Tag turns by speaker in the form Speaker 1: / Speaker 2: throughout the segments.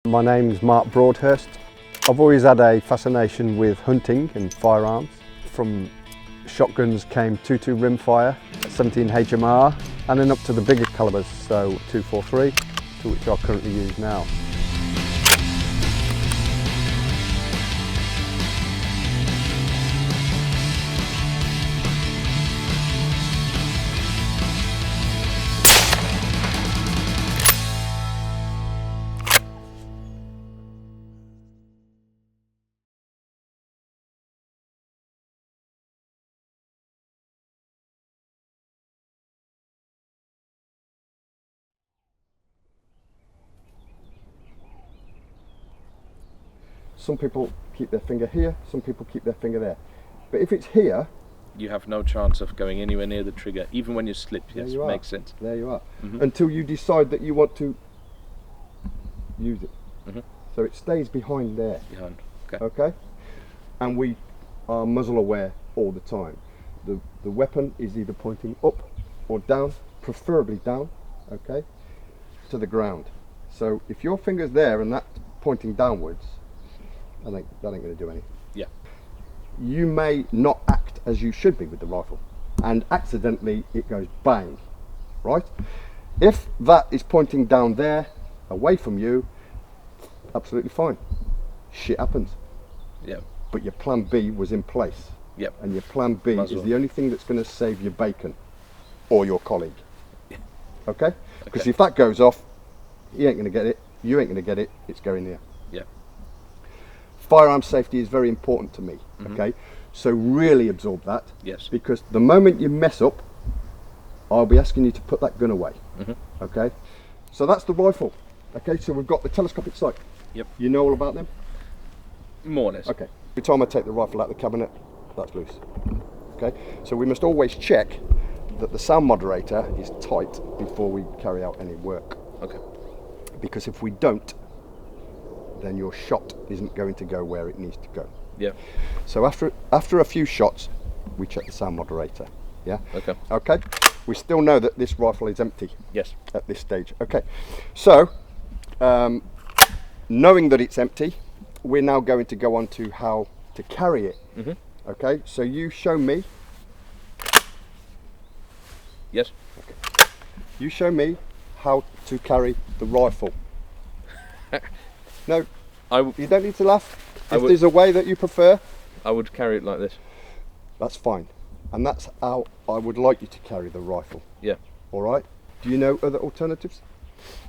Speaker 1: My name's Mark Broadhurst. I've always had a fascination with hunting and firearms. From shotguns came .2 rimfire, 17 HMR, and then up to the bigger calibers, so .243, to which I currently use now. Some people keep their finger here, some people keep their finger there. But if it's here,
Speaker 2: you have no chance of going anywhere near the trigger, even when you slip. Yes, makes sense.
Speaker 1: There you are. Until you decide that you want to use it. So it stays behind there.
Speaker 2: Behind,
Speaker 1: okay. And we are muzzle aware all the time. The weapon is either pointing up or down, preferably down, okay, to the ground. So if your finger's there and that's pointing downwards, I think that ain't going to do anything.
Speaker 2: Yeah.
Speaker 1: You may not act as you should be with the rifle, and accidentally it goes bang, right? If that is pointing down there, away from you, absolutely fine. Shit happens.
Speaker 2: Yeah.
Speaker 1: But your plan B was in place.
Speaker 2: Yep.
Speaker 1: And your plan B is the only thing that's going to save your bacon or your colleague.
Speaker 2: Yeah.
Speaker 1: Okay? Because if that goes off, he ain't going to get it, you ain't going to get it, it's going there.
Speaker 2: Yeah.
Speaker 1: Firearms safety is very important to me, okay? So really absorb that.
Speaker 2: Yes.
Speaker 1: Because the moment you mess up, I'll be asking you to put that gun away, okay? So that's the rifle, okay? So we've got the telescopic sight.
Speaker 2: Yep.
Speaker 1: You know all about them?
Speaker 2: More or less.
Speaker 1: Okay. Every time I take the rifle out of the cabinet, that's loose, okay? So we must always check that the sound moderator is tight before we carry out any work.
Speaker 2: Okay.
Speaker 1: Because if we don't, then your shot isn't going to go where it needs to go.
Speaker 2: Yeah.
Speaker 1: So after a few shots, we check the sound moderator. Yeah.
Speaker 2: Okay.
Speaker 1: Okay. We still know that this rifle is empty.
Speaker 2: Yes.
Speaker 1: At this stage. Okay. So, knowing that it's empty, we're now going to go on to how to carry it. Okay. So you show me.
Speaker 2: Yes.
Speaker 1: Okay. You show me how to carry the rifle. No, you don't need to laugh. If there's a way that you prefer,
Speaker 2: I would carry it like this.
Speaker 1: That's fine. And that's how I would like you to carry the rifle.
Speaker 2: Yeah.
Speaker 1: All right. Do you know other alternatives?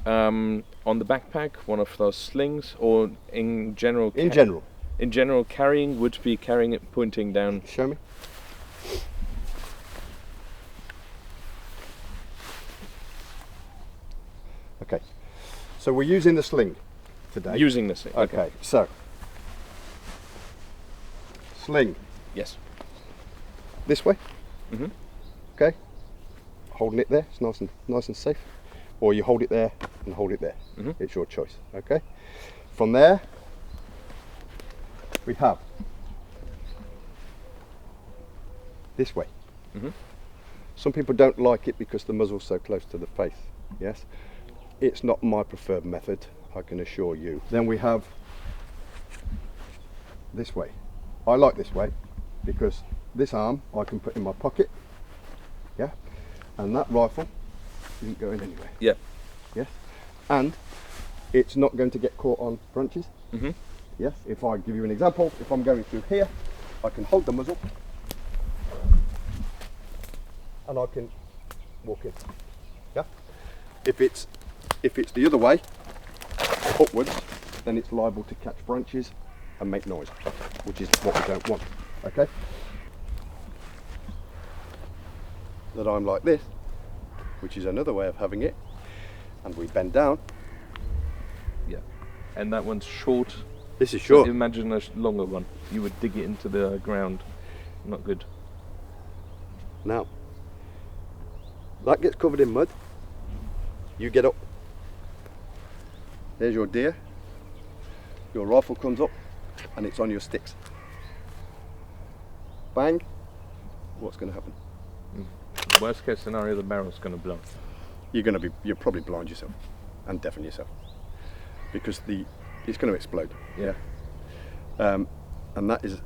Speaker 2: On the backpack, one of those slings, or in general?
Speaker 1: In general.
Speaker 2: In general, carrying would be carrying it pointing down.
Speaker 1: Show me. Okay. So we're using the sling today.
Speaker 2: Using the sling.
Speaker 1: Okay. So sling.
Speaker 2: Yes.
Speaker 1: This way. Okay. Holding it there. It's nice and safe. Or you hold it there and hold it there. It's your choice. Okay. From there, we have this way. Some people don't like it because the muzzle's so close to the face. Yes. It's not my preferred method, I can assure you. Then we have this way. I like this way because this arm I can put in my pocket, yeah, and that rifle isn't going anywhere.
Speaker 2: Yeah.
Speaker 1: Yes, and it's not going to get caught on branches. Yes, if I give you an example, if I'm going through here, I can hold the muzzle and I can walk in. Yeah. If it's the other way, upwards, then it's liable to catch branches and make noise, which is what we don't want. Okay. That I'm like this, which is another way of having it, and we bend down.
Speaker 2: Yeah. And that one's short.
Speaker 1: This is short.
Speaker 2: So imagine a longer one. You would dig it into the ground. Not good.
Speaker 1: Now, that gets covered in mud. You get up. There's your deer. Your rifle comes up and it's on your sticks. Bang. What's going to happen?
Speaker 2: Worst case scenario, the barrel's going to blow.
Speaker 1: You're probably blind yourself and deafen yourself, because the it's going to explode.
Speaker 2: Yeah.
Speaker 1: And that is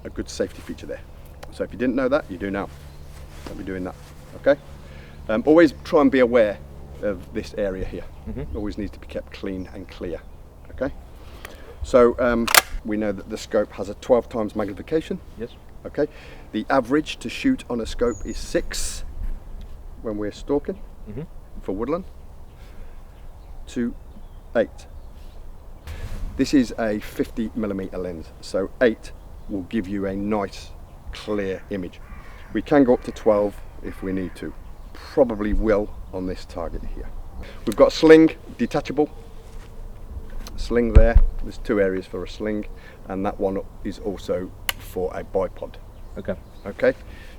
Speaker 1: a good safety feature there. So if you didn't know that, you do now. Don't be doing that. Okay. Always try and be aware of this area here. Always needs to be kept clean and clear. Okay. So we know that the scope has a 12 times magnification.
Speaker 2: Yes.
Speaker 1: Okay. The average to shoot on a scope is 6 when we're stalking for woodland to 8. This is a 50mm lens, so 8 will give you a nice clear image. We can go up to 12 if we need to. Probably will on this target here. We've got sling, detachable. Sling there, there's 2 areas for a sling, and that one is also for a bipod.
Speaker 2: Okay.
Speaker 1: Okay,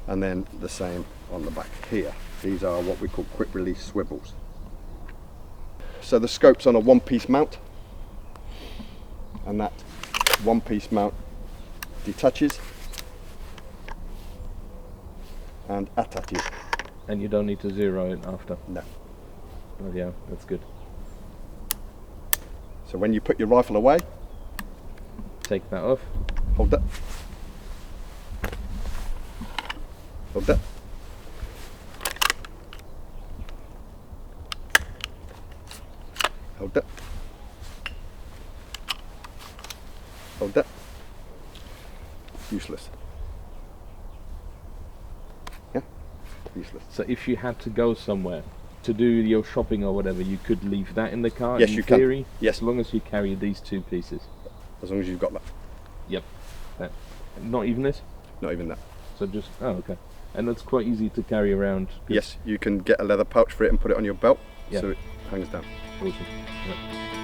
Speaker 1: and then the same on the back here. These are what we call quick release swivels. So the scope's on a 1-piece mount, and that 1-piece mount detaches and attaches.
Speaker 2: And you don't need to zero it after?
Speaker 1: No.
Speaker 2: Oh yeah, that's good.
Speaker 1: So when you put your rifle away,
Speaker 2: Take that off.
Speaker 1: hold that. Hold that. Hold that. Hold that. Useless. Yeah? Useless.
Speaker 2: So if you had to go somewhere to do your shopping or whatever, you could leave that in the car?
Speaker 1: Yes,
Speaker 2: in
Speaker 1: you can.
Speaker 2: theory,
Speaker 1: Yes.
Speaker 2: As long as you carry these 2 pieces?
Speaker 1: As long as you've got that.
Speaker 2: Yep. That. Not even this?
Speaker 1: Not even that.
Speaker 2: So just, oh okay. And that's quite easy to carry around?
Speaker 1: Yes, you can get a leather pouch for it and put it on your belt,
Speaker 2: Yeah.
Speaker 1: so it hangs down.
Speaker 2: Awesome. Yep.